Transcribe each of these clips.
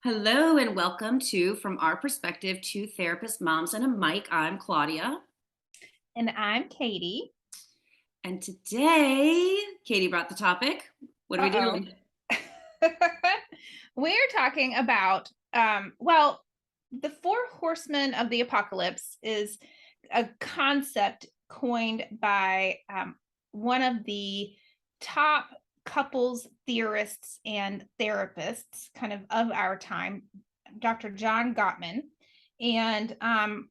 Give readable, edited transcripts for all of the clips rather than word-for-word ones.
Hello and welcome to From Our Perspective, Two Therapist Moms and a Mic. I'm Claudia. And I'm Katie. And today, Katie brought the topic. What are we Uh-oh. doing? We're talking about, the Four Horsemen of the Apocalypse is a concept coined by one of the top couples theorists and therapists kind of our time, Dr. John Gottman. And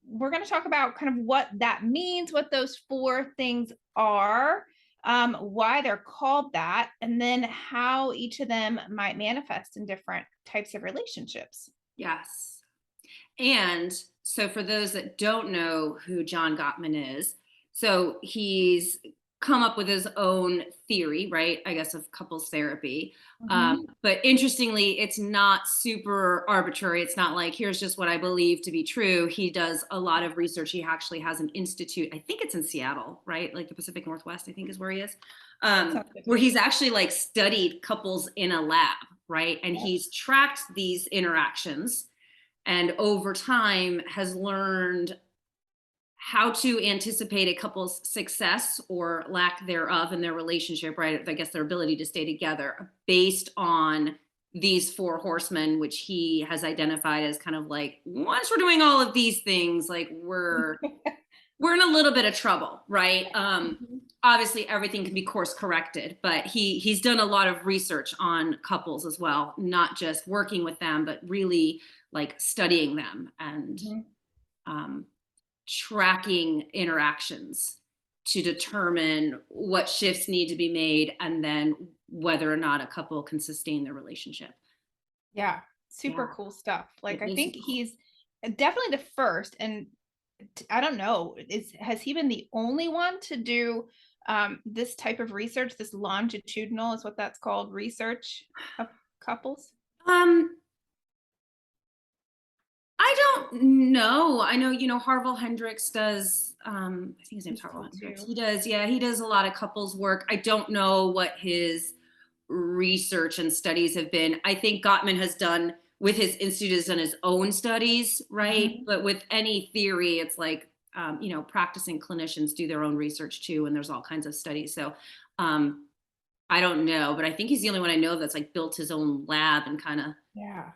we're going to talk about kind of what that means, what those four things are, why they're called that, and then how each of them might manifest in different types of relationships. Yes. And so, for those that don't know who John Gottman is, so he's come up with his own theory, right? I guess of couples therapy. Mhm. But interestingly, it's not super arbitrary. It's not like, here's just what I believe to be true. He does a lot of research. He actually has an institute. I think it's in Seattle, right? Like the Pacific Northwest, I think is where he is. Sounds good to Where me. he's actually like studied couples in a lab, right? And Yep. he's tracked these interactions and over time has learned how to anticipate a couple's success or lack thereof in their relationship, right? I guess their ability to stay together based on these four horsemen, which he has identified as kind of like, once we're doing all of these things, like we're in a little bit of trouble, right? Mhm. Obviously everything can be course corrected, but he's done a lot of research on couples as well, not just working with them, but really like studying them and Mhm. um, tracking interactions to determine what shifts need to be made and then whether or not a couple can sustain their relationship. Yeah, super Yeah, cool stuff. Like it I is think super cool. he's definitely the first, and I don't know, is has he been the only one to do this type of research, this longitudinal is what that's called, research of couples? Um, I don't know. I know, Harville Hendricks does, I think his name's He's Harville cool Hendricks. too. He does a lot of couples work. I don't know what his research and studies have been. I think Gottman has done with his institute has done his own studies, right? Mhm. But with any theory, it's like, practicing clinicians do their own research too, and there's all kinds of studies. So, um, I don't know, but I think he's the only one I know that's like built his own lab and kind of. Yeah.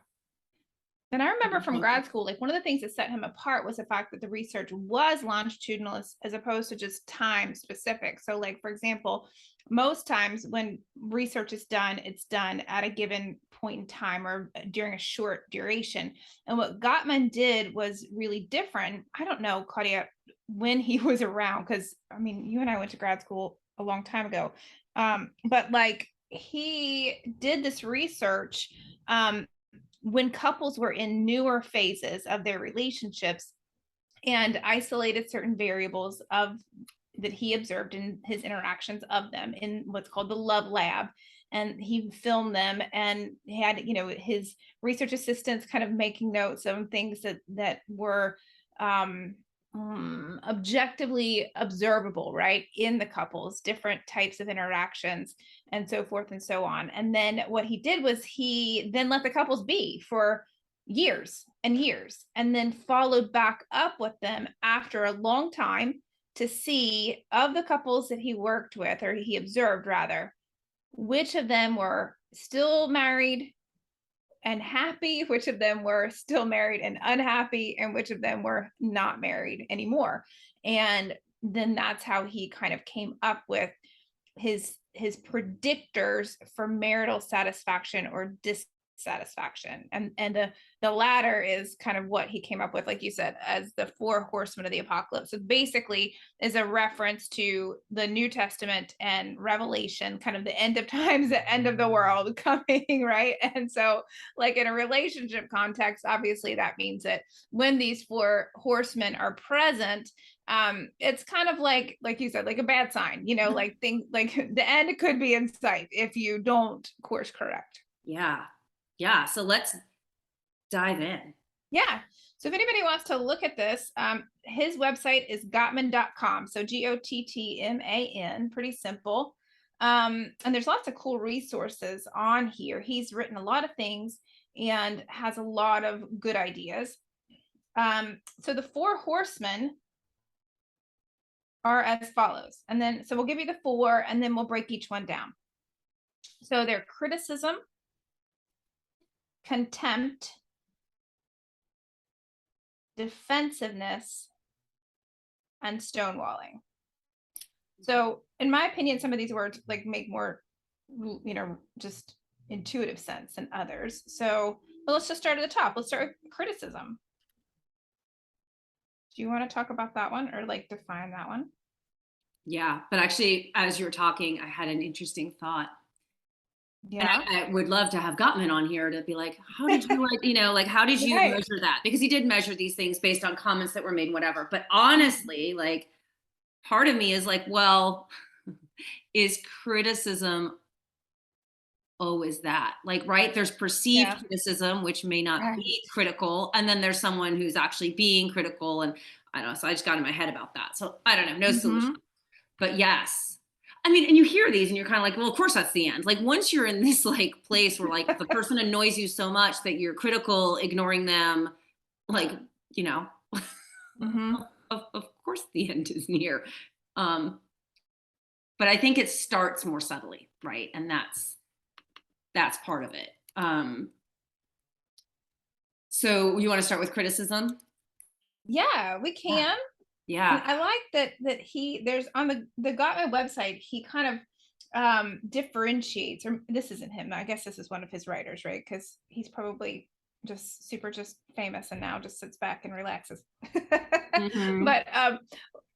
And I remember from grad school, like one of the things that set him apart was the fact that the research was longitudinal as opposed to just time specific. So, like, for example, most times when research is done, it's done at a given point in time or during a short duration. And what Gottman did was really different. I don't know, Claudia, when he was around, because I mean, you and I went to grad school a long time ago. But like, he did this research when couples were in newer phases of their relationships and isolated certain variables of that he observed in his interactions of them in what's called the love lab, and he filmed them and had his research assistants kind of making notes of things that were um objectively observable, right, in the couples, different types of interactions and so forth and so on. And then what he did was he then let the couples be for years and years and then followed back up with them after a long time to see of the couples that he worked with, or he observed rather, which of them were still married and happy, which of them were still married and unhappy, and which of them were not married anymore. And then that's how he kind of came up with his predictors for marital satisfaction or dissatisfaction. And the latter is kind of what he came up with, like you said, as the four horsemen of the apocalypse. So basically is a reference to the New Testament and Revelation, kind of the end of times, the end of the world coming, right? And so, like in a relationship context, obviously that means that when these four horsemen are present, it's kind of like you said, like a bad sign, like things like the end could be in sight if you don't course correct. Yeah. Yeah. So let's dive in. Yeah. So if anybody wants to look at this, his website is gottman.com. So Gottman, pretty simple. And there's lots of cool resources on here. He's written a lot of things and has a lot of good ideas. So the Four Horsemen are as follows. And then, so we'll give you the four and then we'll break each one down. So they're criticism, contempt, defensiveness, and stonewalling. So in my opinion, some of these words like make more, just intuitive sense than others. So let's just start at the top. Let's start with criticism. Do you want to talk about that one or like define that one? Yeah, but actually, as you were talking, I had an interesting thought. And Yeah. I would love to have Gottman on here to be like, how did you like, like, how did you Right. measure that? Because he did measure these things based on comments that were made, whatever. But honestly, like, part of me is like, well, is criticism always that? Like, right? There's perceived Yeah. criticism, which may not Right. be critical. And then there's someone who's actually being critical. And I don't know. So I just got in my head about that. So I don't know, no solution. Mm-hmm. But yes. I mean, and you hear these and you're kind of like, well, of course that's the end. Like once you're in this like place where like the person annoys you so much that you're critical, ignoring them, like, you know, Mm-hmm. of course the end is near. Um, but I think it starts more subtly, right? And that's part of it. So you want to start with criticism? Yeah, we Yeah. can. And Yeah. I like that there's on the Gottman website, he kind of differentiates, or this isn't him. I guess this is one of his writers, right? Because he's probably just famous and now just sits back and relaxes. Hmm. But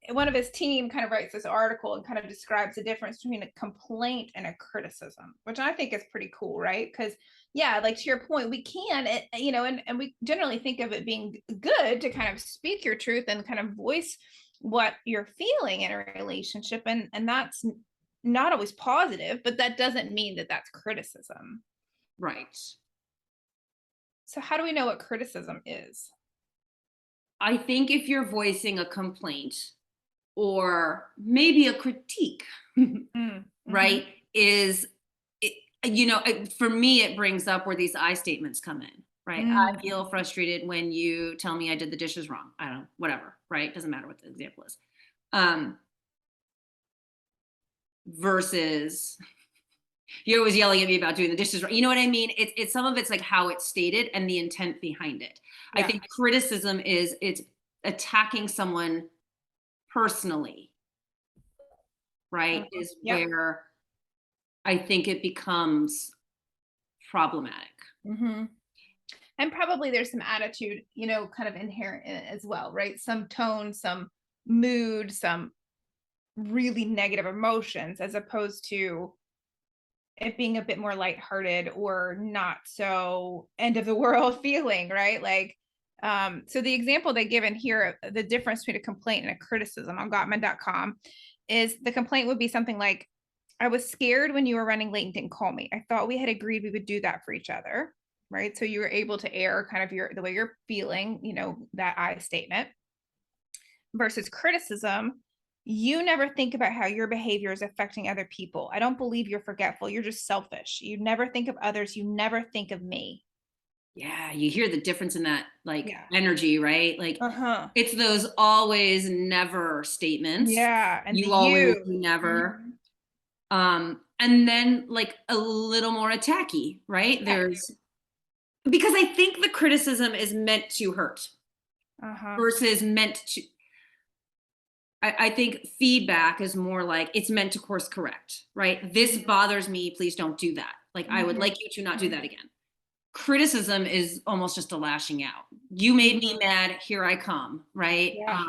one of his team kind of writes this article and kind of describes the difference between a complaint and a criticism, which I think is pretty cool, right? Because yeah, like to your point, we can, and we generally think of it being good to kind of speak your truth and kind of voice what you're feeling in a relationship, and that's not always positive, but that doesn't mean that that's criticism. Right. So how do we know what criticism is? I think if you're voicing a complaint or maybe a critique, Mm-hmm. right, is it, for me, it brings up where these I statements come in, right? I Mm-hmm. feel frustrated when you tell me I did the dishes wrong. I don't know, whatever, right? Doesn't matter what the example is. Um, versus you're always yelling at me about doing the dishes wrong. You know what I mean? It's some of it's like how it's stated and the intent behind it. I Yeah. think criticism is it's attacking someone personally, right? Uh-huh. Is Yep. where I think it becomes problematic. Mm-hmm. And probably there's some attitude, kind of inherent in it as well, right? Some tone, some mood, some really negative emotions, as opposed to it being a bit more lighthearted or not so end of the world feeling, right? Like, so the example they give in here, the difference between a complaint and a criticism on Gottman.com is the complaint would be something like, I was scared when you were running late and didn't call me. I thought we had agreed we would do that for each other, right? So you were able to air kind of the way you're feeling, that I statement. Versus criticism, you never think about how your behavior is affecting other people. I don't believe you're forgetful. You're just selfish. You never think of others. You never think of me. Yeah, you hear the difference in that like Yeah. energy, right? Like Uh-huh. it's those always never statements. Yeah. And the You always, you. you never. Mhm. And then like a little more attacky, right? Yeah. There's because I think the criticism is meant to hurt Uh-huh. versus meant to I think feedback is more like it's meant to course correct, right? This bothers me. Please don't do that. Like, I would Mhm. like you to not do that again. Criticism is almost just a lashing out. You made me Mhm. mad. Here I come, right? Yeah.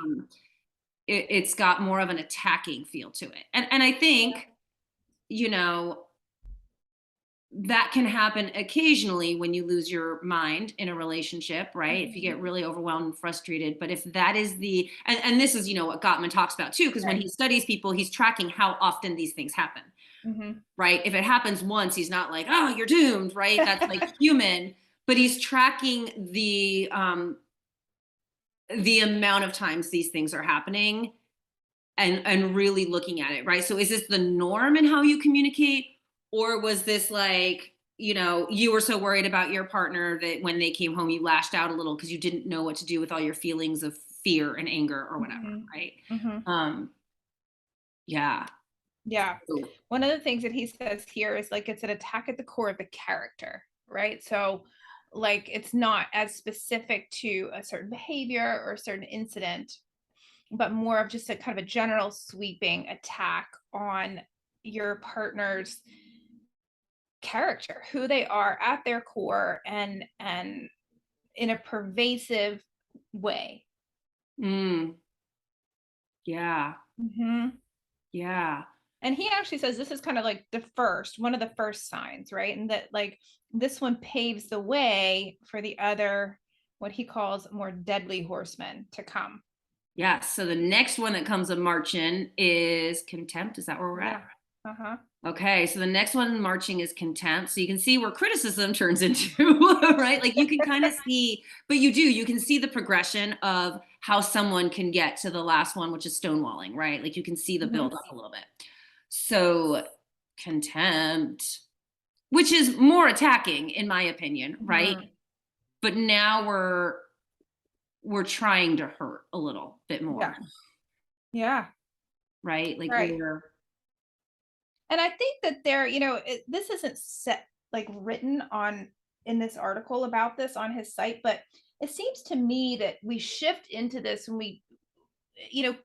It's got more of an attacking feel to it. And I think, you know, that can happen occasionally when you lose your mind in a relationship, right? If you Mhm. get really overwhelmed and frustrated. But if that is and this is, what Gottman talks about too, because when Right. he studies people, he's tracking how often these things happen, Mhm. right? If it happens once, he's not like, oh, you're doomed, right? That's like human. But he's tracking the amount of times these things are happening and really looking at it, right? So is this the norm in how you communicate? Or was this like, you were so worried about your partner that when they came home, you lashed out a little because you didn't know what to do with all your feelings of fear and anger or whatever, Mhm. right? Mhm. Um, yeah. Yeah. So, One of the things that he says here is like it's an attack at the core of the character, right? So, like, it's not as specific to a certain behavior or a certain incident, but more of just a kind of a general sweeping attack on your partner's character, who they are at their core, and in a pervasive way. mm, yeah, Mhm. yeah, And he actually says this is kind of like one of the first signs, right? And that like this one paves the way for the other, what he calls more deadly horsemen to come. yeah. So the next one that comes a marching is contempt. Is that where we're at? Yeah. Uh-huh. Okay, so the next one marching is contempt. So you can see where criticism turns into, right? Like you can kind of see, but you can see the progression of how someone can get to the last one, which is stonewalling, right? Like you can see the build Mhm. up a little bit. So contempt, which is more attacking in my opinion, right? Mhm. But now we're trying to hurt a little bit Yeah. more, Yeah. right? Like Right. we're And I think that this isn't set like written on in this article about this on his site, but it seems to me that we shift into this when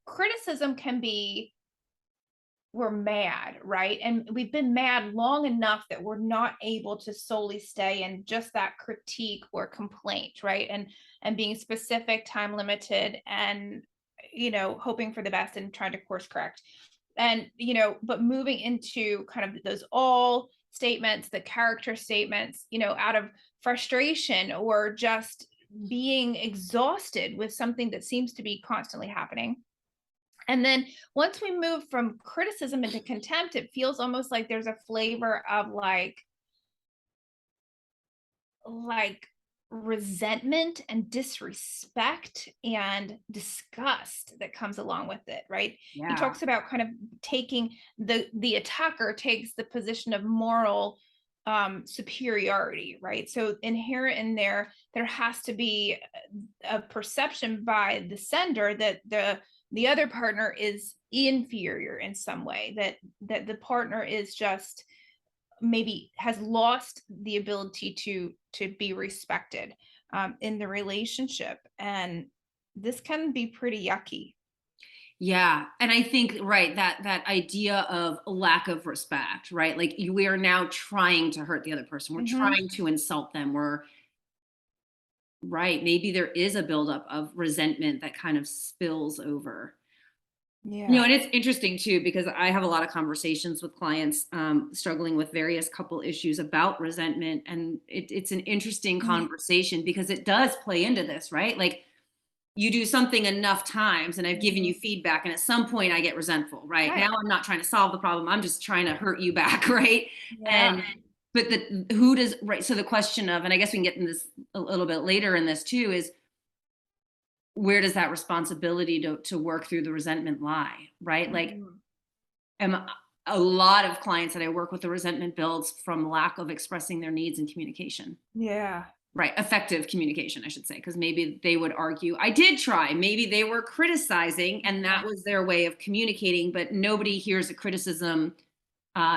criticism can be we're mad, right? And we've been mad long enough that we're not able to solely stay in just that critique or complaint, right? And being specific, time limited, and hoping for the best and trying to course correct. And but moving into kind of those all statements, the character statements, out of frustration or just being exhausted with something that seems to be constantly happening. And then once we move from criticism into contempt, it feels almost like there's a flavor of like resentment and disrespect and disgust that comes along with it, right? He yeah, talks about kind of taking the attacker takes the position of moral superiority, right? So inherent in there has to be a perception by the sender that the other partner is inferior in some way, that the partner is just maybe has lost the ability to be respected in the relationship, and this can be pretty yucky. yeah. And I think right that idea of lack of respect, right? Like we are now trying to hurt the other person. We're Hmm. trying to insult them. We're right. Maybe there is a buildup of resentment that kind of spills over. Yeah. And it's interesting too because I have a lot of conversations with clients struggling with various couple issues about resentment, and it's an interesting Mm. conversation because it does play into this, right? Like you do something enough times, and I've given you Mhm. feedback, and at some point I get resentful, right? Now Right. I'm not trying to solve the problem; I'm just trying to hurt you back, right? Yeah. And but who does right? So the question of, and I guess we can get in this a little bit later in this too, is where does that responsibility to work through the resentment lie, right? Like Mhm. am a lot of clients that I work with, the resentment builds from lack of expressing their needs and communication. Yeah. Right, effective communication, I should say, because maybe they would argue, I did try. Maybe they were criticizing and that Yeah. was their way of communicating, but nobody hears a criticism.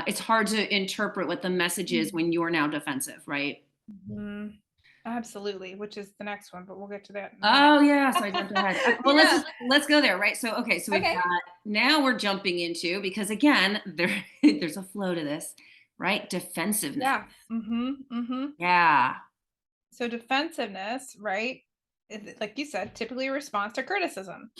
It's hard to interpret what the message is when you're now defensive, right? Mhm. Absolutely, which is the next one, but we'll get to that in a minute. Oh yeah, so I jumped ahead. Well, Yeah. let's go there, right? So okay, so we've Okay. got now we're jumping into because again there's a flow to this, right? Defensiveness. Yeah. Mhm. Yeah, So defensiveness, right? Like you said, typically a response to criticism.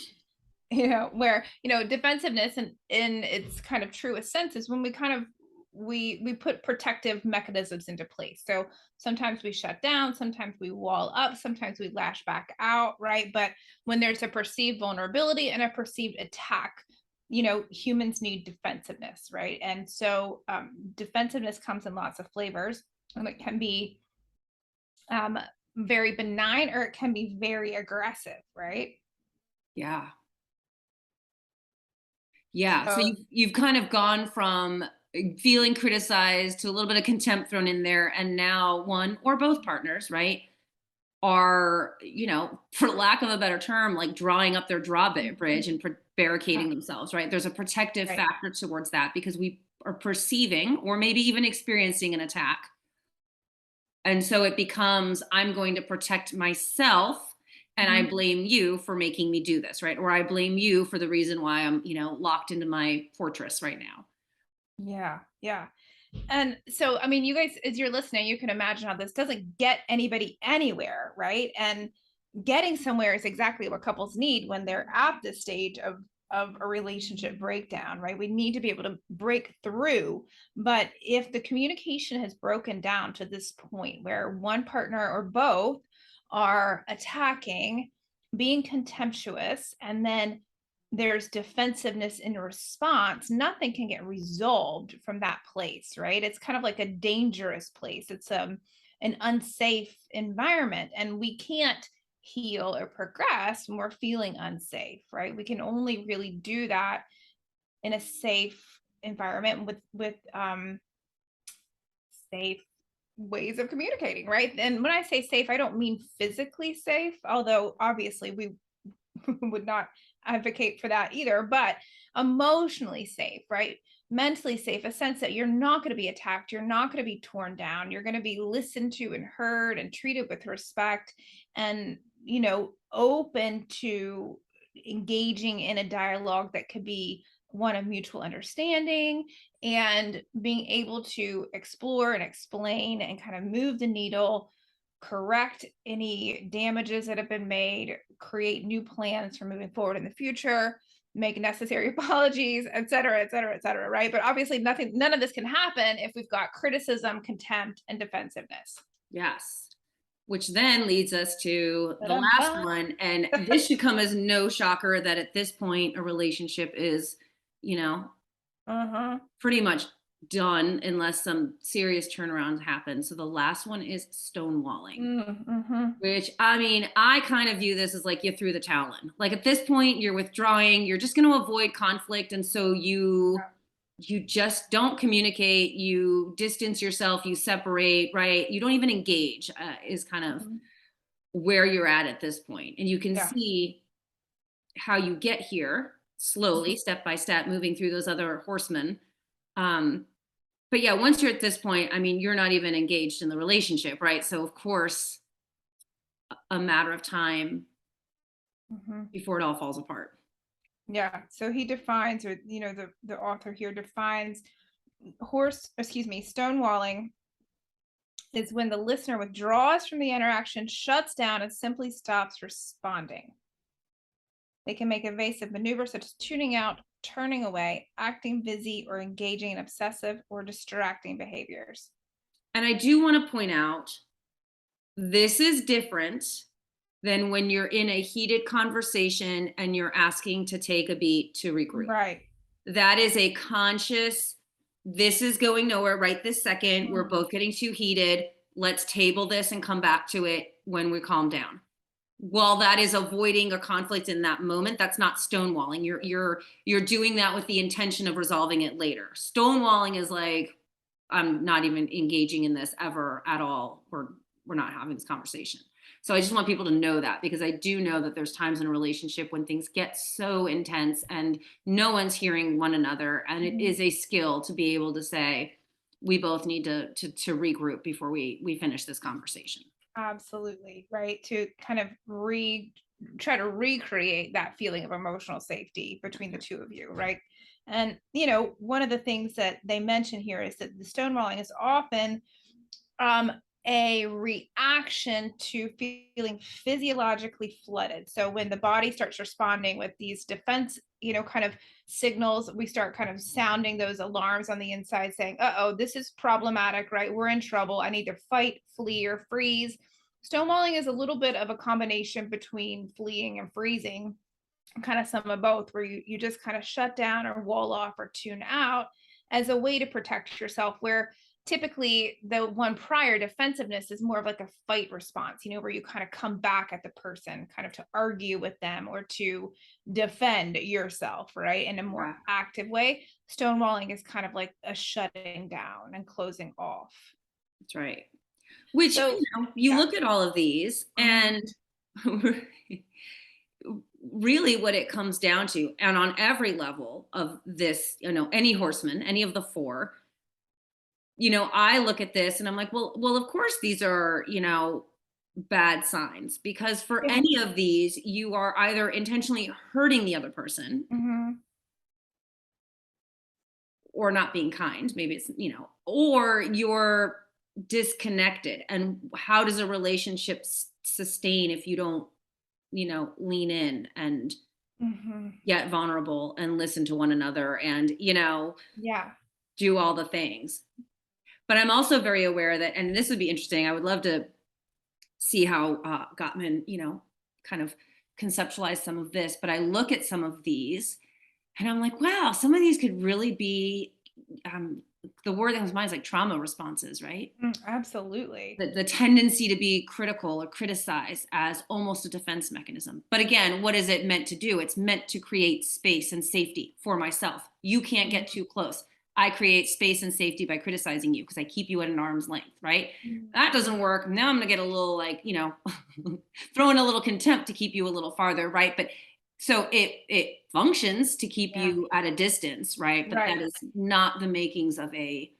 Where defensiveness in its kind of truest sense is when we kind of we put protective mechanisms into place. So sometimes we shut down, sometimes we wall up, sometimes we lash back out, right? But when there's a perceived vulnerability and a perceived attack, humans need defensiveness, right? And so defensiveness comes in lots of flavors, and it can be um, very benign or it can be very aggressive, right? yeah. Yeah, so So you've kind of gone from feeling criticized, to a little bit of contempt thrown in there, and now one or both partners, right, are, for lack of a better term, like drawing up their Mhm. drawbridge and Yeah, barricading themselves, right? There's a protective right. factor towards that because we are perceiving or maybe even experiencing an attack. And so it becomes, I'm going to protect myself, and I Mhm. blame you for making me do this, right? Or I blame you for the reason why I'm, locked into my fortress right now. Yeah, yeah. And so, I mean, you guys, as you're listening, you can imagine how this doesn't get anybody anywhere, right? And getting somewhere is exactly what couples need when they're at this stage of a relationship breakdown, right? We need to be able to break through. But if the communication has broken down to this point where one partner or both are attacking, being contemptuous, and then there's defensiveness in response, nothing can get resolved from that place, right? It's kind of like a dangerous place. It's an unsafe environment, and we can't heal or progress when we're feeling unsafe, right? We can only really do that in a safe environment with safe ways of communicating, right? And when I say safe, I don't mean physically safe, although obviously we would not advocate for that either, but emotionally safe, right? Mentally safe, a sense that you're not going to be attacked, you're not going to be torn down, you're going to be listened to and heard and treated with respect, and, open to engaging in a dialogue that could be one of mutual understanding, and being able to explore and explain and kind of move the needle, correct any damages that have been made, create new plans for moving forward in the future, make necessary apologies, et cetera, et cetera, et cetera, right? But obviously, none of this can happen if we've got criticism, contempt, and defensiveness. Yes. Which then leads us to the last Ba-dum-bum. one. And this should come as no shocker that at this point, a relationship is, you know, Uh-huh. pretty much done unless some serious turnaround happens. So the last one is stonewalling, Mm-hmm. which, I mean, I kind of view this as like you threw the towel in. Like at this point, you're withdrawing, you're just going to avoid conflict. And so you just don't communicate, you distance yourself, you separate, right? You don't even engage, is kind of Mhm. where you're at this point. And you can Yeah. see how you get here slowly, Mhm. step by step, moving through those other horsemen. Um, but yeah, once you're at this point, I mean, you're not even engaged in the relationship, right? So of course, a matter of time Mhm. before it all falls apart. Yeah. So he defines, or the author here defines stonewalling is when the listener withdraws from the interaction, shuts down, and simply stops responding. They can make evasive maneuvers such as tuning out, turning away, acting busy, or engaging in obsessive or distracting behaviors. And I do want to point out this is different than when you're in a heated conversation and you're asking to take a beat to regroup. Right. That is a conscious, this is going nowhere right this second. We're Mhm. both getting too heated. Let's table this and come back to it when we calm down. While that is avoiding a conflict in that moment, that's not stonewalling. You're doing that with the intention of resolving it later. Stonewalling is like, I'm not even engaging in this ever at all. We're not having this conversation. So I just want people to know that, because I do know that there's times in a relationship when things get so intense and no one's hearing one another, and it Mhm. is a skill to be able to say we both need to regroup before we finish this conversation. Absolutely. Right. To kind of try to recreate that feeling of emotional safety between the two of you. Right. And, one of the things that they mention here is that the stonewalling is often um, a reaction to feeling physiologically flooded. So when the body starts responding with these defense, kind of signals, we start kind of sounding those alarms on the inside saying, oh, this is problematic, right? We're in trouble. I need to fight, flee, or freeze. Stonewalling is a little bit of a combination between fleeing and freezing, kind of some of both, where you just kind of shut down or wall off or tune out as a way to protect yourself, where typically the one prior, defensiveness, is more of like a fight response, where you kind of come back at the person, kind of to argue with them or to defend yourself, right? In a more Yeah, active way. Stonewalling is kind of like a shutting down and closing off. that's right. Which, So, you yeah. look at all of these Mhm. and really what it comes down to, and on every level of this, any horseman, any of the four, I look at this and I'm like, well, of course these are, bad signs, because for Yeah. any of these, you are either intentionally hurting the other person Mhm. or not being kind. Maybe it's, or you're disconnected. And how does a relationship sustain if you don't, lean in and Mhm. get vulnerable and listen to one another and, Yeah. do all the things? But I'm also very aware that, and this would be interesting, I would love to see how Gottman, kind of conceptualize some of this. But I look at some of these and I'm like, wow, some of these could really be, um, the word that comes to mind is like trauma responses, right? Absolutely. The tendency to be critical or criticize as almost a defense mechanism. But again, what is it meant to do? It's meant to create space and safety for myself. You can't get Mhm. too close. I create space and safety by criticizing you because I keep you at an arm's length, right? Mhm. That doesn't work. Now I'm going to get a little like, throw in a little contempt to keep you a little farther, right? But so it functions to keep Yeah. you at a distance, right? But that Right. is not the makings of a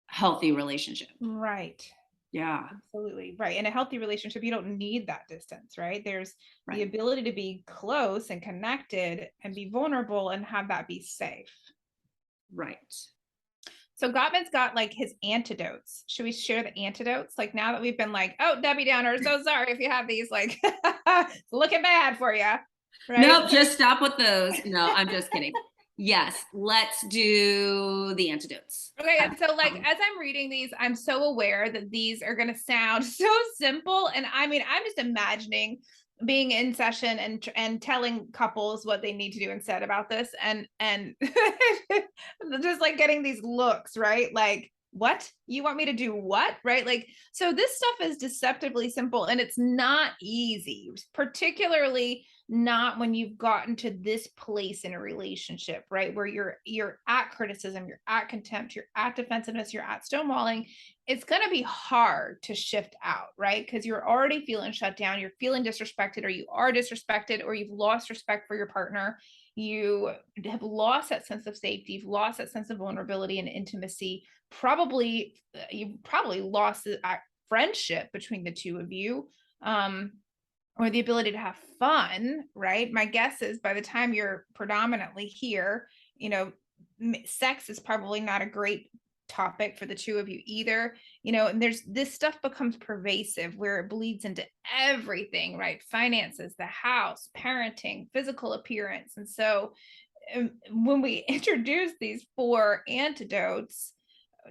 healthy relationship. Right. Yeah, Absolutely. Right. In a healthy relationship, you don't need that distance, right? There's the right. ability to be close and connected and be vulnerable and have that be safe. Right. So Gottman's got like his antidotes. Should we share the antidotes? Like now that we've been like, oh, Debbie Downer, so sorry if you have these, like it's looking bad for you. Right. Nope, just stop with those. No, I'm just kidding. Yes, let's do the antidotes. Okay, and so like as I'm reading these, I'm so aware that these are going to sound so simple, and I mean, I'm just imagining being in session and telling couples what they need to do instead about this, and just like getting these looks, right? Like, what? You want me to do what? Right? Like, so this stuff is deceptively simple, and it's not easy, particularly not when you've gotten to this place in a relationship, right? Where you're at criticism, you're at contempt, you're at defensiveness, you're at stonewalling. It's going to be hard to shift out, right? Because you're already feeling shut down, you're feeling disrespected, or you are disrespected, or you've lost respect for your partner. You have lost that sense of safety, you've lost that sense of vulnerability and intimacy. Probably you probably lost the friendship between the two of you. Or the ability to have fun, right? My guess is by the time you're predominantly here, sex is probably not a great topic for the two of you either. And there's this stuff becomes pervasive where it bleeds into everything, right? Finances, the house, parenting, physical appearance. And so when we introduce these four antidotes,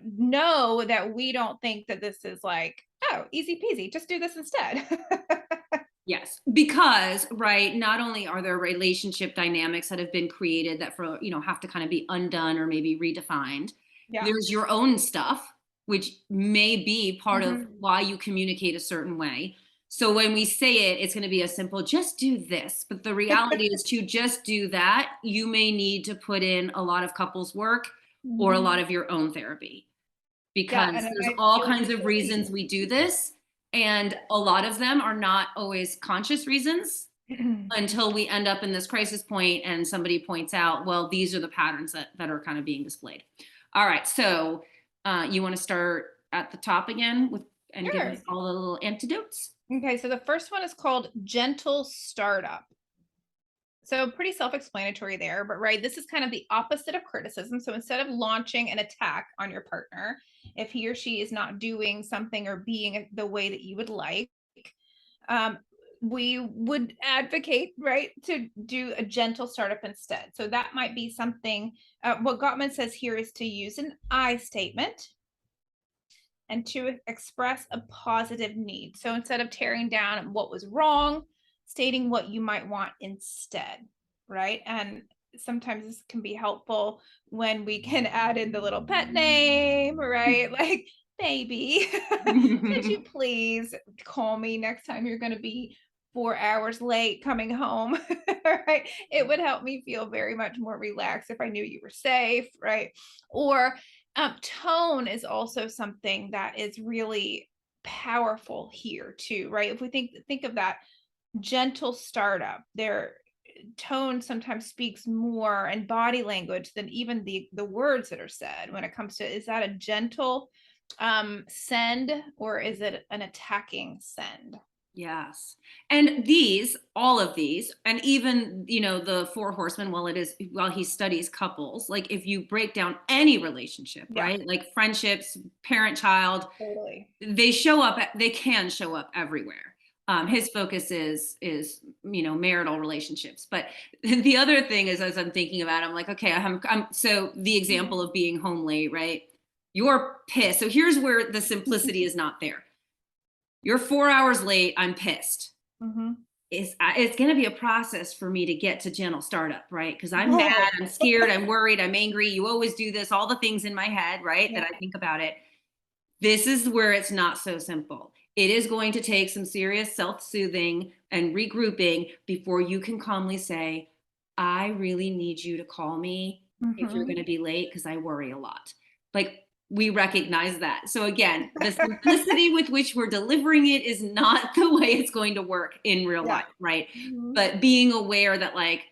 know that we don't think that this is like, oh, easy peasy, just do this instead. Yes, because, right, not only are there relationship dynamics that have been created that have to kind of be undone or maybe redefined. Yeah. There's your own stuff, which may be part of Mhm. why you communicate a certain way. So when we say it, it's going to be a simple, just do this. But the reality is to just do that, you may need to put in a lot of couples work or a lot Mhm. of your own therapy, Yeah, because and there's I all feel like kinds it's of so reasons needed. we do this. And a lot of them are not always conscious reasons until we end up in this crisis point and somebody points out, well, these are the patterns that are kind of being displayed. All right. So you want to start at the top again with and give Sure. us all the little antidotes? Okay, so the first one is called gentle startup. So pretty self-explanatory there, but right, this is kind of the opposite of criticism. So instead of launching an attack on your partner, if he or she is not doing something or being the way that you would like, um, we would advocate, right, to do a gentle startup instead. So that might be something, what Gottman says here is to use an I statement and to express a positive need. So instead of tearing down what was wrong, stating what you might want instead, right? And sometimes this can be helpful when we can add in the little pet name, right? Like, baby, could you please call me next time you're going to be 4 hours late coming home? Right? It would help me feel very much more relaxed if I knew you were safe, right? Or tone is also something that is really powerful here too, right? If we think of that gentle startup, their tone sometimes speaks more and body language than even the words that are said when it comes to, is that a gentle send or is it an attacking send? Yes. And these, all of these, and even, the Four Horsemen, while he studies couples, like if you break down any relationship, Yeah, right? Like friendships, parent child, totally. they can show up everywhere. His focus is marital relationships. But the other thing is, as I'm thinking about it, I'm like, okay, so the example of being home late, right? You're pissed. So here's where the simplicity is not there. You're 4 hours late. I'm pissed. Mm-hmm. It's going to be a process for me to get to gentle startup, right? Because I'm mad, Right. I'm scared, I'm worried, I'm angry. You always do this, all the things in my head, right? Yeah. That I think about it. This is where it's not so simple. It is going to take some serious self soothing and regrouping before you can calmly say, I really need you to call me if you're Mm-hmm. going to be late because I worry a lot. Like, we recognize that. So, again, the simplicity with which we're delivering it is not the way it's going to work in real Yeah. life, right? Mm-hmm. But being aware that, like,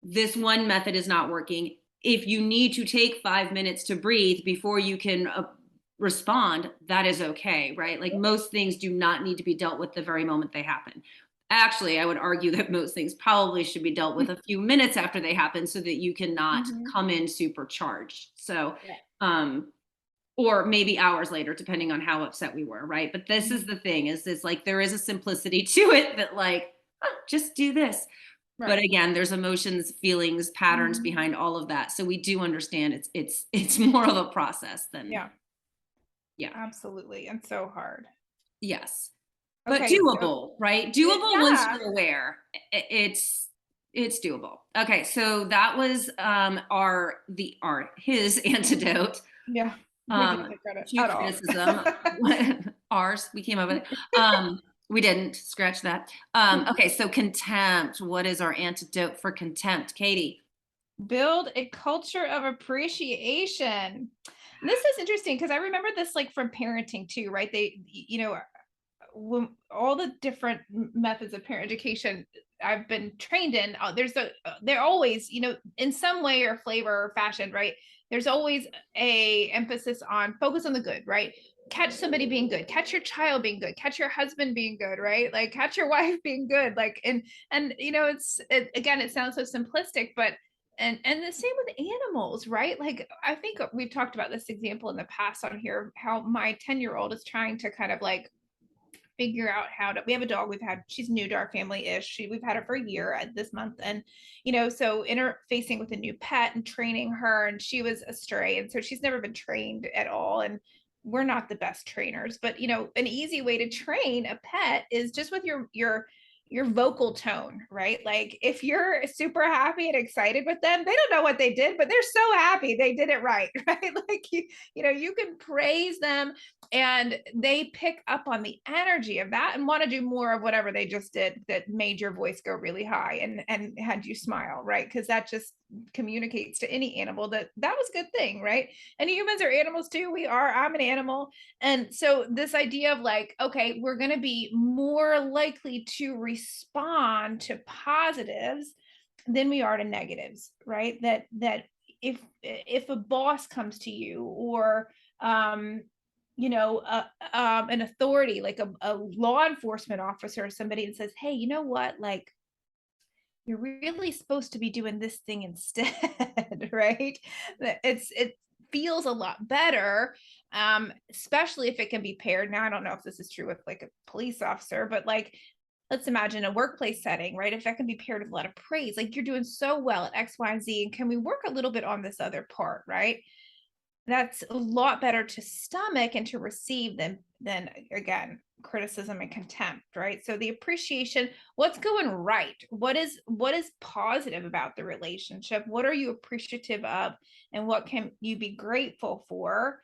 this one method is not working. If you need to take 5 minutes to breathe before you can respond, that is okay, right? Like most things do not need to be dealt with the very moment they happen. Actually, I would argue that most things probably should be dealt with a few minutes after they happen so that you cannot Mm-hmm. come in supercharged. So, Yeah. um, or maybe hours later, depending on how upset we were, right? But this is Mhm. the thing is like there is a simplicity to it that like, just do this. But Right. again, there's emotions, feelings, patterns Mhm. behind all of that. So we do understand it's more of a process than Yeah, yeah. absolutely. And so hard. Yes. But Okay, so doable, right? Doable once yeah. you're aware. It's doable. Okay, so that was our his antidote Yeah. We didn't um get credit to at all. criticism. Ours, we came up with it. We didn't scratch that. Okay, so contempt. What is our antidote for contempt, Katie? Build a culture of appreciation. This is interesting because I remember this like from parenting too, right? When all the different methods of parent education I've been trained in, they're always, in some way or flavor or fashion, right? There's always a emphasis on focus on the good, right? Catch somebody being good, catch your child being good, catch your husband being good, right? Like catch your wife being good, like and again, it sounds so simplistic, but and the same with animals, right? Like I think we've talked about this example in the past on here, how my 10-year-old is trying to kind of like figure out how to, we have a dog she's new to our family ish, we've had her for a year this month, and so interfacing with a new pet and training her, and she was a stray, and so she's never been trained at all, and we're not the best trainers, but an easy way to train a pet is just with your vocal tone, right? Like if you're super happy and excited with them, they don't know what they did, but they're so happy they did it right, right? Like you can praise them and they pick up on the energy of that and want to do more of whatever they just did that made your voice go really high and had you smile, right? Because that just communicates to any animal that was a good thing, right? And humans are animals too. I'm an animal. And so this idea of like, okay, we're going to be more likely to respond to positives than we are to negatives, right? That if a boss comes to you, or um an authority like a law enforcement officer or somebody, and says, hey, you know what, like you're really supposed to be doing this thing instead, right? It feels a lot better, especially if it can be paired. Now I don't know if this is true with like a police officer, but like let's imagine a workplace setting, right? If that can be paired with a lot of praise, like you're doing so well at X, Y, and Z, and can we work a little bit on this other part, right? That's a lot better to stomach and to receive than again criticism and contempt, right? So the appreciation, what's going right? What is positive about the relationship? What are you appreciative of? And what can you be grateful for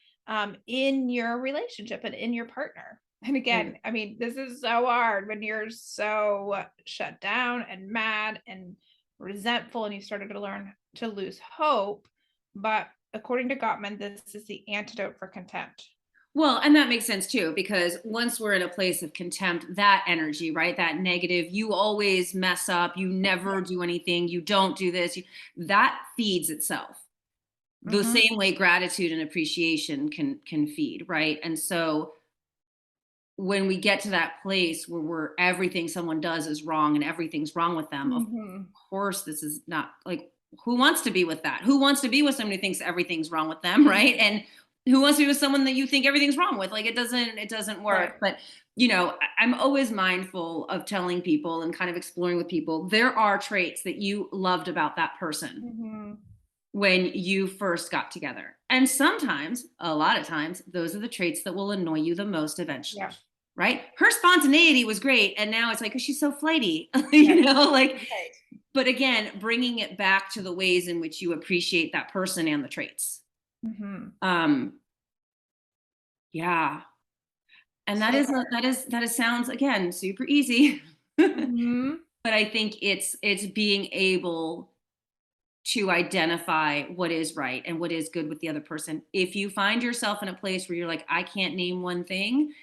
in your relationship and in your partner? And Right. again, I mean, this is so hard when you're so shut down and mad and resentful and you started to learn to lose hope. But according to Gottman, this is the antidote for contempt. Well, and that makes sense too, because once we're in a place of contempt, that energy, right? That negative, you always mess up, you never do anything, you don't do this, that feeds itself. The Hmm. same way gratitude and appreciation can feed, right? And so when we get to that place where we're everything someone does is wrong and everything's wrong with them, of Hmm. course this is not like, who wants to be with that? Who wants to be with somebody who thinks everything's wrong with them, right? And who wants to be with someone that you think everything's wrong with? Like, it doesn't Right. work. But I'm always mindful of telling people and kind of exploring with people, there are traits that you loved about that person Hmm. when you first got together. And sometimes, a lot of times, those are the traits that will annoy you the most eventually, Yeah. right? Her spontaneity was great. And now it's like, oh, she's so flighty, Right. like, Right. but again, bringing it back to the ways in which you appreciate that person and the traits. Hmm. Um, yeah. And that So is, hard. that is sounds again, super easy. But Hmm. I think it's being able to identify what is right and what is good with the other person. If you find yourself in a place where you're like, I can't name one thing,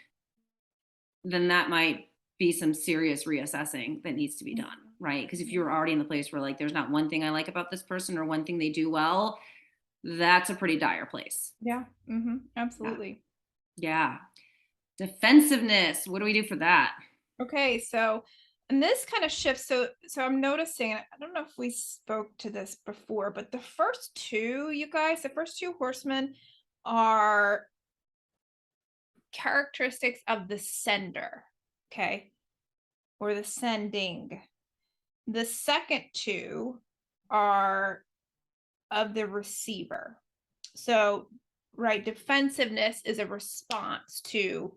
then that might be some serious reassessing that needs to be done, right? Because if you're already in the place where like there's not one thing I like about this person or one thing they do well, that's a pretty dire place. Yeah. Hmm. Yeah. Absolutely. Yeah. Defensiveness. What do we do for that? Okay. So, and this kind of shifts. So I'm noticing, I don't know if we spoke to this before, but the first two, you guys, the first two horsemen are characteristics of the sender. Okay. Or the sending. The second two are of the receiver. So, right, defensiveness is a response to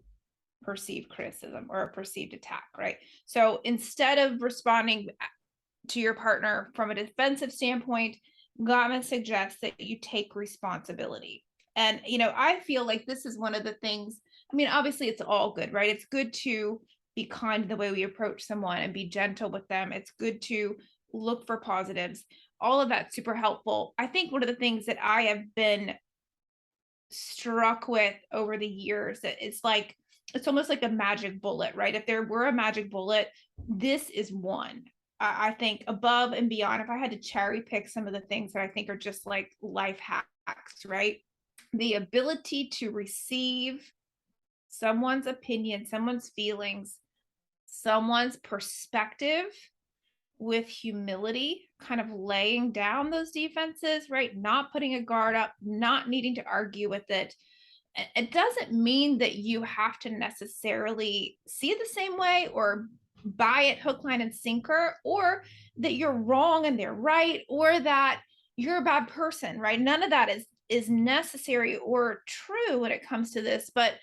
perceived criticism or a perceived attack, right? So instead of responding to your partner from a defensive standpoint, Gottman suggests that you take responsibility. And, I feel like this is one of the things, I mean, obviously it's all good, right? It's good to be kind in the way we approach someone and be gentle with them. It's good to look for positives. All of that's super helpful. I think one of the things that I have been struck with over the years that it's almost like a magic bullet, right? If there were a magic bullet, this is one. I think above and beyond, if I had to cherry pick some of the things that I think are just like life hacks, right? The ability to receive someone's opinion, someone's feelings, someone's perspective with humility, kind of laying down those defenses, right? Not putting a guard up, not needing to argue with it. It doesn't mean that you have to necessarily see it the same way or buy it hook, line, and sinker, or that you're wrong and they're right, or that you're a bad person, right? None of that is necessary or true when it comes to this, but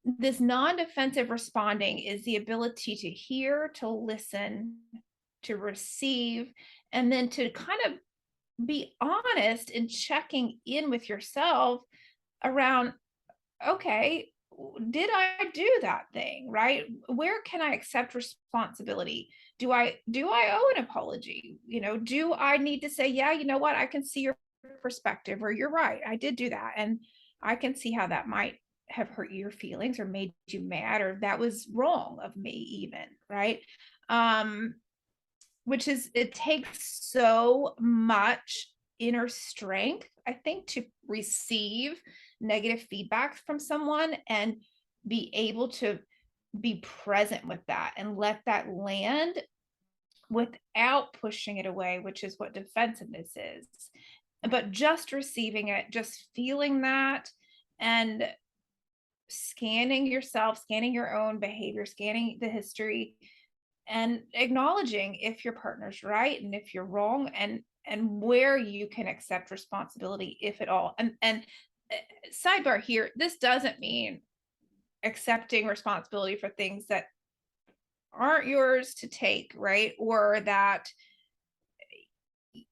this non-defensive responding is the ability to hear, to listen, to receive, and then to kind of be honest and checking in with yourself around, okay, did I do that thing, right? Where can I accept responsibility? Do I owe an apology? Do I need to say, yeah, you know what, I can see your perspective, or you're right, I did do that, and I can see how that might have hurt your feelings or made you mad, or that was wrong of me even, right? um which is, it takes so much inner strength, I think, to receive negative feedback from someone and be able to be present with that and let that land without pushing it away, which is what defensiveness is. But just receiving it, just feeling that, and scanning yourself, scanning your own behavior, scanning the history, and acknowledging if your partner's right and if you're wrong, and where you can accept responsibility, if at all. And sidebar here, this doesn't mean accepting responsibility for things that aren't yours to take, right? Or that,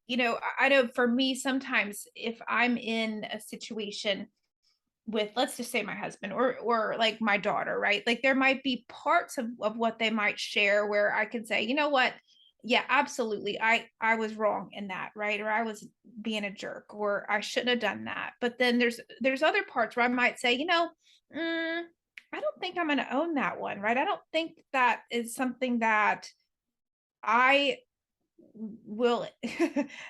I know for me, sometimes if I'm in a situation with, let's just say, my husband or like my daughter, right? Like there might be parts of what they might share where I can say, you know what? Yeah, absolutely. I was wrong in that, right? Or I was being a jerk, or I shouldn't have done that. But then there's other parts where I might say, I don't think I'm going to own that one, right? I don't think that is something that I will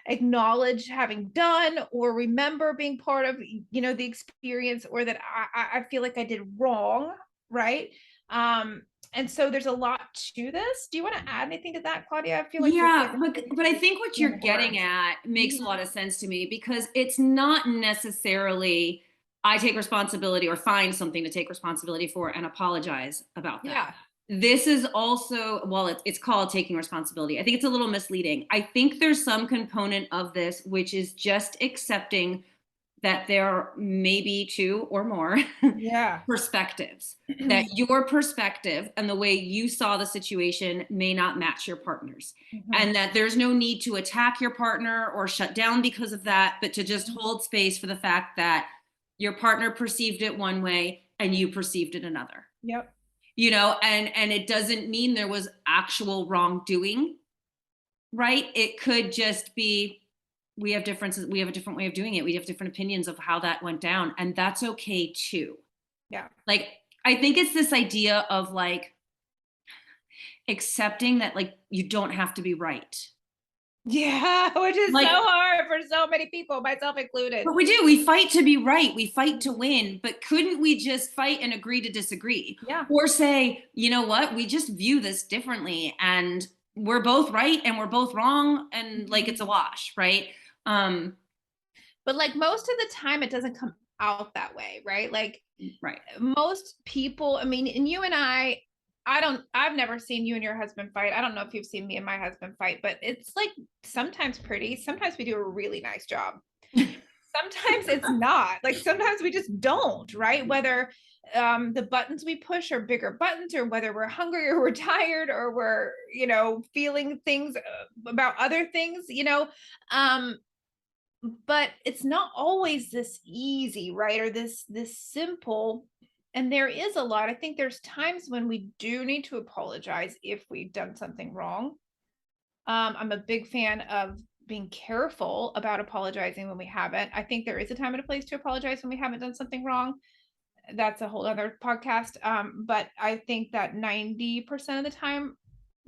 acknowledge having done or remember being part of, the experience, or that I feel like I did wrong, right? And so there's a lot to this. Do you want to add anything to that, Claudia? I feel like you're Yeah, like but I think what in you're the getting words. at makes a Mhm. lot of sense to me, because it's not necessarily I take responsibility or find something to take responsibility for and apologize about that. Yeah. This is also, well, it's called taking responsibility. I think it's a little misleading. I think there's some component of this which is just accepting that there may be two or more Yeah. perspectives, that your perspective and the way you saw the situation may not match your partner's, Mhm. and that there's no need to attack your partner or shut down because of that, but to just Mhm. hold space for the fact that your partner perceived it one way and you perceived it another. Yep. And it doesn't mean there was actual wrongdoing, right? It could just be we have differences, we have a different way of doing it, we have different opinions of how that went down, and that's okay too. Yeah. Like, I think it's this idea of like accepting that like you don't have to be right. Yeah, which is so Like, hard for so many people, myself included. but we do. We fight to be right. We fight to win. But couldn't we just fight and agree to disagree? Yeah. Or say, you know what? We just view this differently and we're both right and we're both wrong and like Mhm. it's a wash, right? Um, But like most of the time, it doesn't come out that way, right? Like right. most people, I mean, and you and I've never seen you and your husband fight. I don't know if you've seen me and my husband fight, but it's like sometimes pretty. Sometimes we do a really nice job. Sometimes it's not. Like sometimes we just don't, right? Whether the buttons we push are bigger buttons, or whether we're hungry or we're tired or we're, feeling things about other things, um but it's not always this easy, right? Or this simple. And there is a lot. I think there's times when we do need to apologize if we've done something wrong. I'm a big fan of being careful about apologizing when we haven't. I think there is a time and a place to apologize when we haven't done something wrong. That's a whole other podcast. But I think that 90% of the time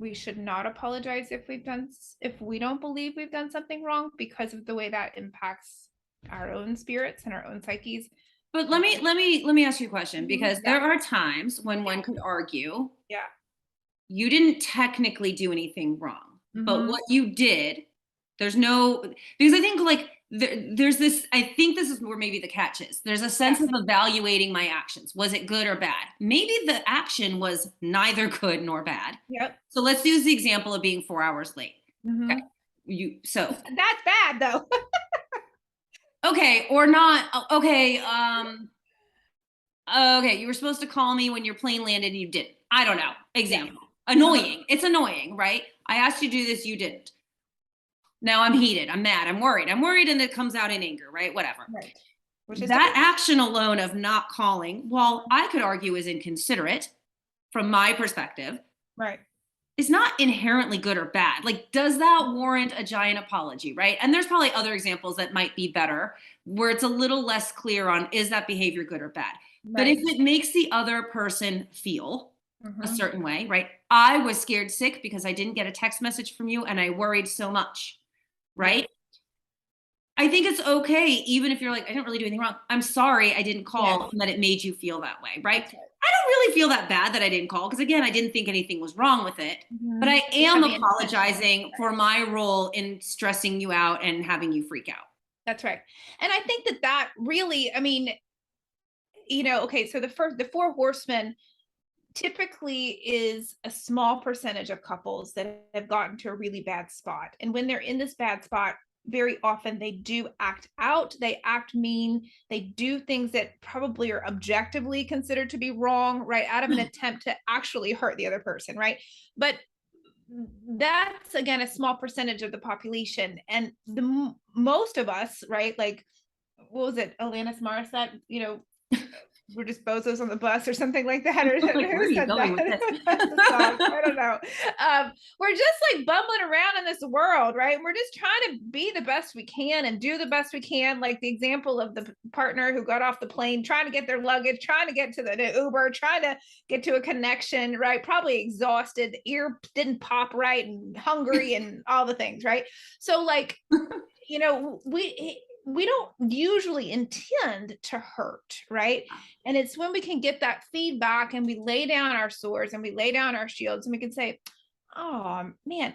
we should not apologize if we don't believe we've done something wrong, because of the way that impacts our own spirits and our own psyches. But let Um, me let me ask you a question, Mhm. because there Yeah. are times when Yeah. one could argue Yeah. you didn't technically do anything wrong, but Hmm. what you did, there's no, because I think like there's this, I think this is where maybe the catch is. There's a sense Yeah. of evaluating my actions. Was it good or bad? Maybe the action was neither good nor bad. Yep. So let's use the example of being 4 hours late. Okay. Hmm. So That's bad though. okay, or not. Okay. Okay, you were supposed to call me when your plane landed and you didn't. I don't know. Yeah. Example. Uh-huh. Annoying. It's annoying, right? I asked you to do this, you didn't. Now I'm heated. I'm mad. I'm worried. I'm worried, and it comes out in anger, right? Whatever. Right. Which is That different. action alone of not calling, while I could argue is inconsiderate from my perspective, Right. is not inherently good or bad. Like, does that warrant a giant apology, right? And there's probably other examples that might be better where it's a little less clear on is that behavior good or bad. But if Right. it makes the other person feel a Hmm. certain way, right? I was scared sick because I didn't get a text message from you and I worried so much, Yep. right? I think it's okay, even if you're like, I didn't really do anything wrong. I'm sorry I didn't Yes. call and that it made you feel that way, right? That's right. I don't really feel that bad that I didn't call because, again, I didn't think anything was wrong with it. But Hmm. I You have am the intention. apologizing for my role in stressing you out and having you freak out. That's right. And I think that really, I mean, okay, so the Four Horsemen typically is a small percentage of couples that have gotten to a really bad spot. And when they're in this bad spot, very often they do act out, they act mean, they do things that probably are objectively considered to be wrong, right? Out of an attempt to actually hurt the other person, right? But that's again a small percentage of the population. And most of us, right? Like, what was it? Alanis Morissette, we're just bozos on the bus or something like that. Or Like, where are who you said going that? with this? That's the song. I don't know. We're just like bumbling around in this world, right? We're just trying to be the best we can and do the best we can. Like the example of the partner who got off the plane, trying to get their luggage, trying to get to the Uber, trying to get to a connection, right? Probably exhausted, the ear didn't pop right, and hungry, and all the things, right? So like, we don't usually intend to hurt, right? And it's when we can get that feedback and we lay down our swords and we lay down our shields and we can say, oh man,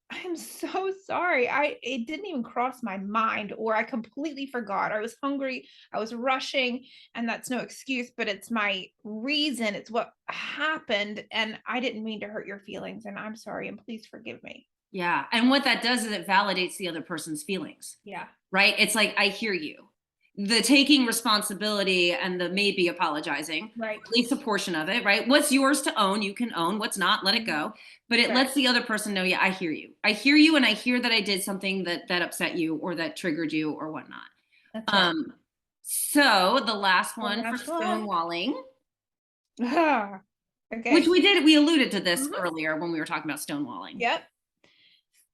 I'm so sorry. It didn't even cross my mind, or I completely forgot. I was hungry, I was rushing, and that's no excuse, but it's my reason. It's what happened, and I didn't mean to hurt your feelings, and I'm sorry, and please forgive me. Yeah. And what that does is it validates the other person's feelings, Yeah. right? It's like, I hear you. The taking responsibility and the maybe apologizing, Right. at least a portion of it, right? What's yours to own, you can own. What's not, let it go. But it Right. lets the other person know, yeah, I hear you. I hear you, and I hear that I did something that upset you or that triggered you or whatnot. That's right. So the last one for Last one. stonewalling, Okay. which we alluded to this Mhm. earlier when we were talking about stonewalling. Yep.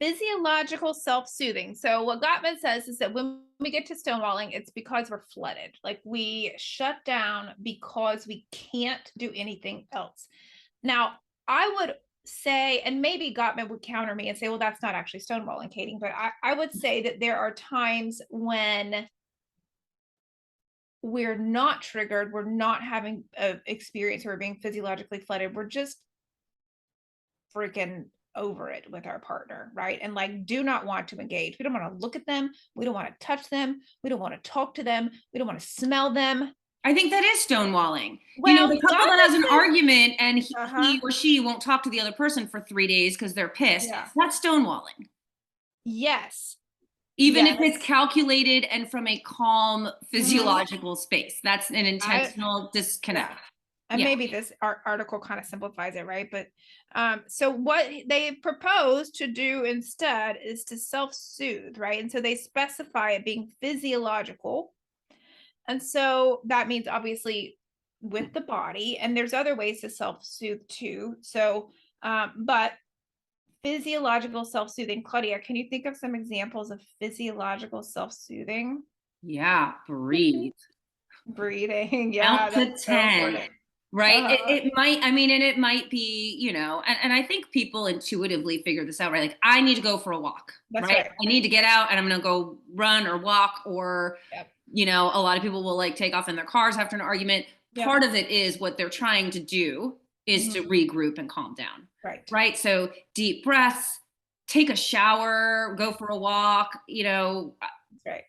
Physiological self-soothing. So what Gottman says is that when we get to stonewalling, it's because we're flooded. Like we shut down because we can't do anything else. Now, I would say, and maybe Gottman would counter me and say, well, that's not actually stonewalling, Katie, but I would say that there are times when we're not triggered, we're not having an experience, or we're being physiologically flooded. We're just freaking over it with our partner, right? And like, do not want to engage. We don't want to look at them. We don't want to touch them. We don't want to talk to them. We don't want to smell them. I think that is stonewalling. Well, The couple that has an argument and he uh-huh. or she won't talk to the other person for 3 days because they're pissed, Yeah. that's stonewalling. Yes. Even if Yes. it's calculated and from a calm physiological space, that's an I, intentional disconnect. yeah. And Yeah. maybe this article kind of simplifies it, right? But so what they propose to do instead is to self-soothe, right? And so they specify it being physiological. And so that means obviously with the body, and there's other ways to self-soothe too. So, but physiological self-soothing. Claudia, can you think of some examples of physiological self-soothing? Yeah, breathe. Breathing. Count Yeah, to that's so 10, important. right? Uh-huh. It might, I mean, and it might be, and I think people intuitively figure this out, right? Like, I need to go for a walk, That's right? right. I need to get out and I'm going to go run or walk, or, Yep. a lot of people will like take off in their cars after an argument. Yep. Part of it is what they're trying to do is to regroup and calm down, Right. right? So deep breaths, take a shower, go for a walk, That's right.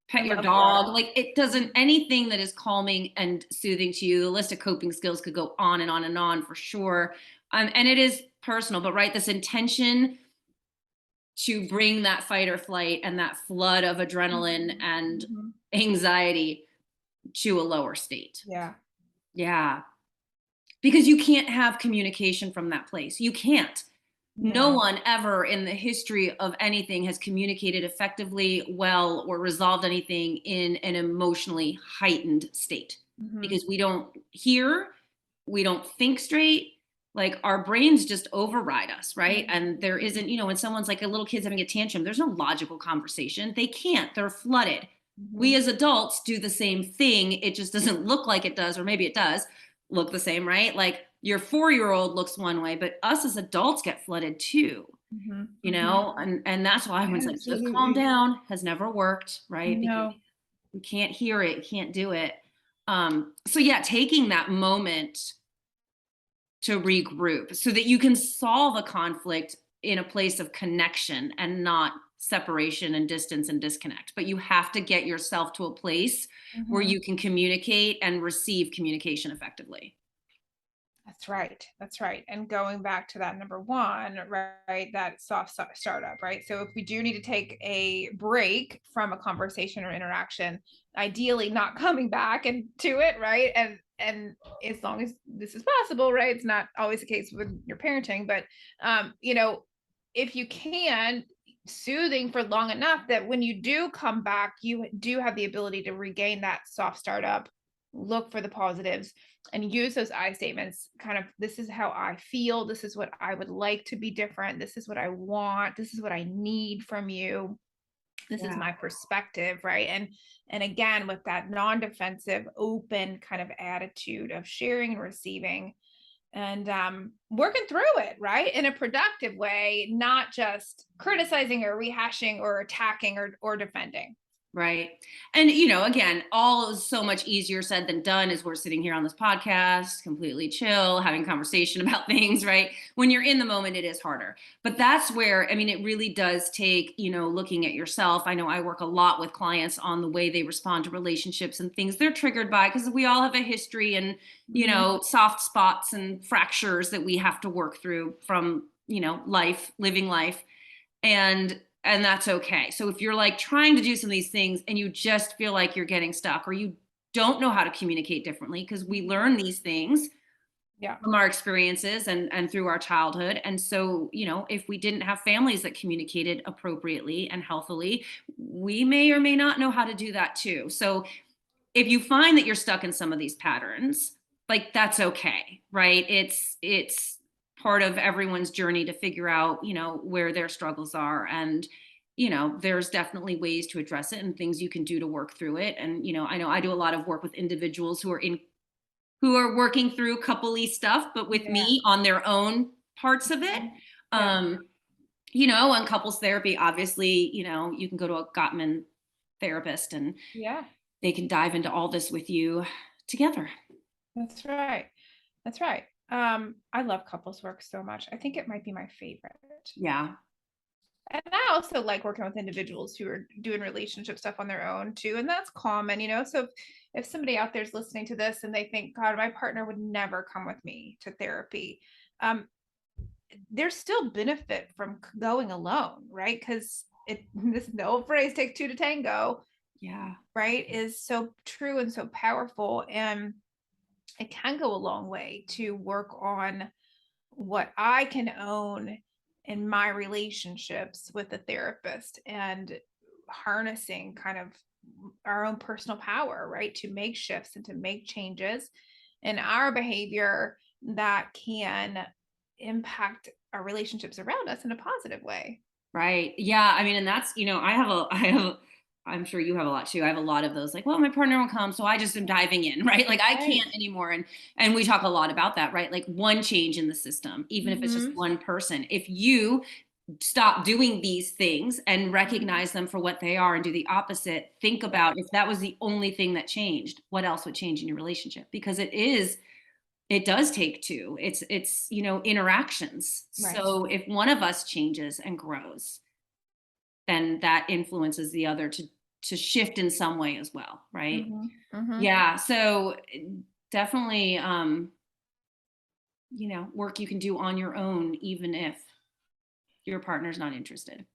pet I your love dog. water. Like, it doesn't, anything that is calming and soothing to you. The list of coping skills could go on and on and on for sure. And it is personal, but right, this intention to bring that fight or flight and that flood of adrenaline and Mhm. anxiety to a lower state. Yeah. Yeah. Because you can't have communication from that place. You can't. No No. one ever in the history of anything has communicated effectively, well, or resolved anything in an emotionally heightened state, Mhm. because we don't hear, we don't think straight. Like, our brains just override us, right? And there isn't, when someone's like, a little kid's having a tantrum, there's no logical conversation. They can't, they're flooded. We Mhm. as adults do the same thing. It just doesn't look like it does, or maybe it does look the same, right? Like, your 4-year-old looks one way, but us as adults get flooded too, Mhm. Mhm. and that's why everyone's like, just calm Absolutely. down, has never worked, right? Because No. we can't hear it, can't do it. So yeah, taking that moment to regroup so that you can solve a conflict in a place of connection and not separation and distance and disconnect. But you have to get yourself to a place where Mhm. you can communicate and receive communication effectively. That's right. That's right. And going back to that number one, right, that startup, right? So if we do need to take a break from a conversation or interaction, ideally not coming back into it, right? And as long as this is possible, right? It's not always the case with your parenting, but you know, if you can, soothing for long enough that when you do come back, you do have the ability to regain that soft startup, look for the positives, and use those I statements. Kind of, this is how I feel, this is what I would like to be different, this is what I want, this is what I need from you, this is Yeah. my perspective, right? And again, with that non-defensive, open kind of attitude of sharing and receiving, and working through it, right, in a productive way, not just criticizing or rehashing or attacking or defending. Right. And, again, all is so much easier said than done as we're sitting here on this podcast, completely chill, having conversation about things, right? When you're in the moment, it is harder. But that's where, I mean, it really does take, looking at yourself. I know I work a lot with clients on the way they respond to relationships and things they're triggered by, because we all have a history and, Mhm. soft spots and fractures that we have to work through from, life, living life. And that's okay. So if you're like trying to do some of these things and you just feel like you're getting stuck, or you don't know how to communicate differently, because we learn these things Yeah. from our experiences and through our childhood. And so, if we didn't have families that communicated appropriately and healthily, we may or may not know how to do that too. So if you find that you're stuck in some of these patterns, like, that's okay, right? It's part of everyone's journey to figure out, where their struggles are. And, there's definitely ways to address it and things you can do to work through it. And, I know I do a lot of work with individuals who are working through coupley stuff, but with Yeah. me on their own parts of it. Mhm. Yeah. Um, on couples therapy, obviously, you can go to a Gottman therapist and Yeah. they can dive into all this with you together. That's right. That's right. I love couples work so much. I think it might be my favorite. Yeah. And I also like working with individuals who are doing relationship stuff on their own too. And that's common, So if somebody out there is listening to this and they think, God, my partner would never come with me to therapy, um, there's still benefit from going alone, right? Because this the old phrase takes two to tango, Yeah. right, is so true and so powerful. And it can go a long way to work on what I can own in my relationships with a therapist, and harnessing kind of our own personal power, right, to make shifts and to make changes in our behavior that can impact our relationships around us in a positive way. Right. Yeah. I mean, and that's, I'm sure you have a lot too. I have a lot of those, like, well, my partner will come, so I just am diving in, right? Like, I Right. can't anymore. And we talk a lot about that, right? Like, one change in the system, even if it's just Mhm. one person. If you stop doing these things and Mhm. recognize them for what they are and do the opposite, think Yeah. about, if that was the only thing that changed, what else would change in your relationship? Because it does take two. It's interactions. Right. So if one of us changes and grows, then that influences the other to shift in some way as well, right? Mhm. Mhm. Yeah. So definitely, work you can do on your own, even if your partner's not interested.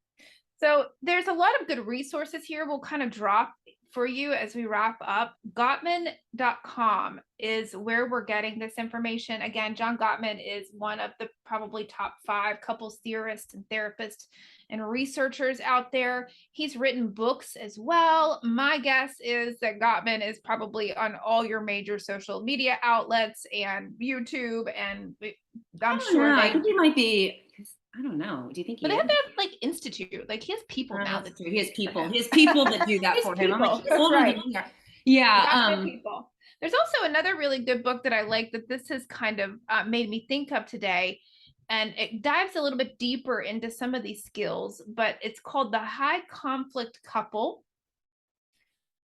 So there's a lot of good resources here. We'll kind of drop for you as we wrap up. Gottman.com is where we're getting this information. Again, John Gottman is one of the probably top 5 couples theorists and therapists and researchers out there. He's written books as well. My guess is that Gottman is probably on all your major social media outlets and YouTube, and I I'm don't sure know. I they, think he might be. I don't know. Do you think but he they is? have that like institute. Like he has people now That's that true. He has for people. him. He has people that do that His for him. I'm like, people, he's older than right? we are. Yeah. Gottman people. There's also another really good book that I like that this has kind of made me think of today, and it dives a little bit deeper into some of these skills. But it's called The High Conflict Couple,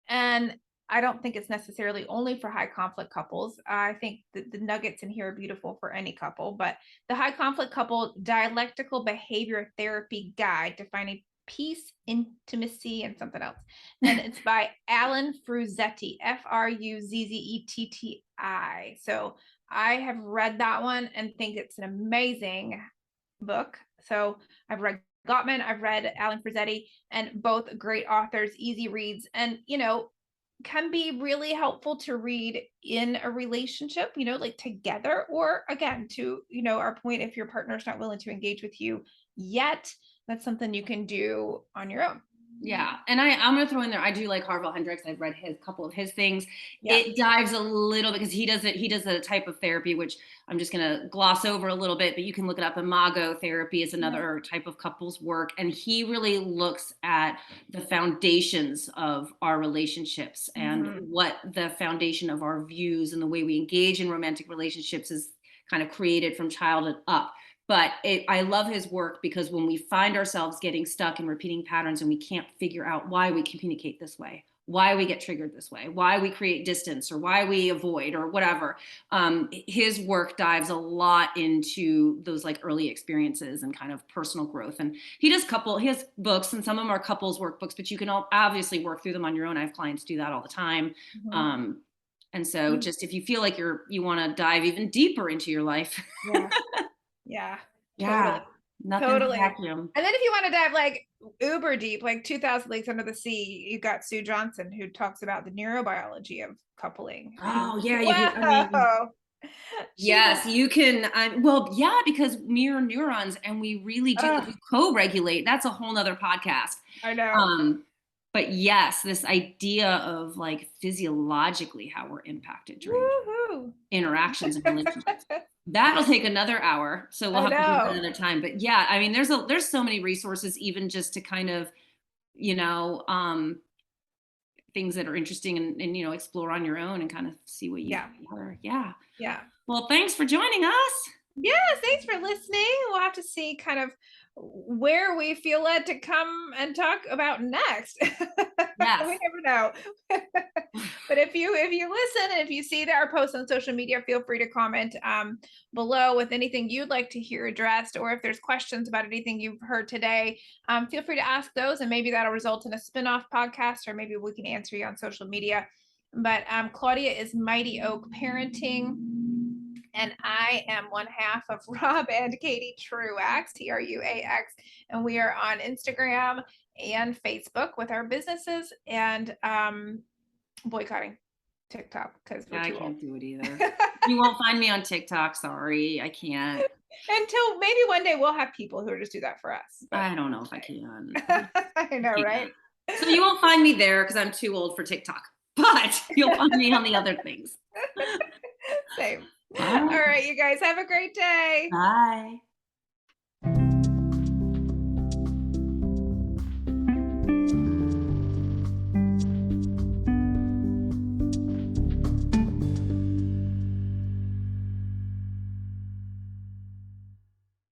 and I don't think it's necessarily only for high conflict couples. I think the nuggets in here are beautiful for any couple, but the High Conflict Couple Dialectical Behavior Therapy Guide to Finding Peace, Intimacy, and something else. And it's by Alan Fruzetti, Fruzzetti. So I have read that one and think it's an amazing book. So I've read Gottman, I've read Alan Frazzetti, and both great authors, easy reads, and can be really helpful to read in a relationship, like together, or again, to, our point, if your partner's not willing to engage with you yet, that's something you can do on your own. Yeah. And I'm going to throw in there, I do like Harville Hendrix. I've read his couple of his things. Yeah. It dives a little because he does a type of therapy, which I'm just going to gloss over a little bit, but you can look it up. Imago therapy is another type of couples work. And he really looks at the foundations of our relationships and what the foundation of our views and the way we engage in romantic relationships is kind of created from childhood up. But I love his work because when we find ourselves getting stuck in repeating patterns and we can't figure out why we communicate this way, why we get triggered this way, why we create distance or why we avoid or whatever, his work dives a lot into those like early experiences and kind of personal growth. And he has books, and some of them are couples workbooks, but you can obviously work through them on your own. I have clients do that all the time. And so just if you feel like you want to dive even deeper into your life. Yeah. Yeah. Totally. Vacuum. And then if you want to dive like uber deep, like 2000 Leagues Under the Sea, you got Sue Johnson, who talks about the neurobiology of coupling. Oh yeah. Yes, you can. Because mirror neurons, and we really do co-regulate. That's a whole nother podcast. I know. But yes, this idea of like physiologically how we're impacted during interactions and relationships. That'll take another hour, so we'll have to do that another time. But yeah, I mean, there's so many resources, even just to kind of, things that are interesting and explore on your own and kind of see what you are. Yeah. Well, thanks for joining us. Yes, thanks for listening. We'll have to see kind of where we feel led to come and talk about next. Yes. We never know. But if you listen, and if you see that our posts on social media, feel free to comment below with anything you'd like to hear addressed, or if there's questions about anything you've heard today, feel free to ask those, and maybe that'll result in a spin-off podcast, or maybe we can answer you on social media. But Claudia is Mighty Oak Parenting, and I am one half of Rob and Katie Truax, Truax, and we are on Instagram and Facebook with our businesses, and boycotting TikTok because we're too old. I can't do it either. You won't find me on TikTok. Sorry, I can't. Until maybe one day we'll have people who just do that for us. But I don't know if I can. I know, right? So you won't find me there because I'm too old for TikTok, but you'll find me on the other things. Same. All right, you guys have a great day. Bye.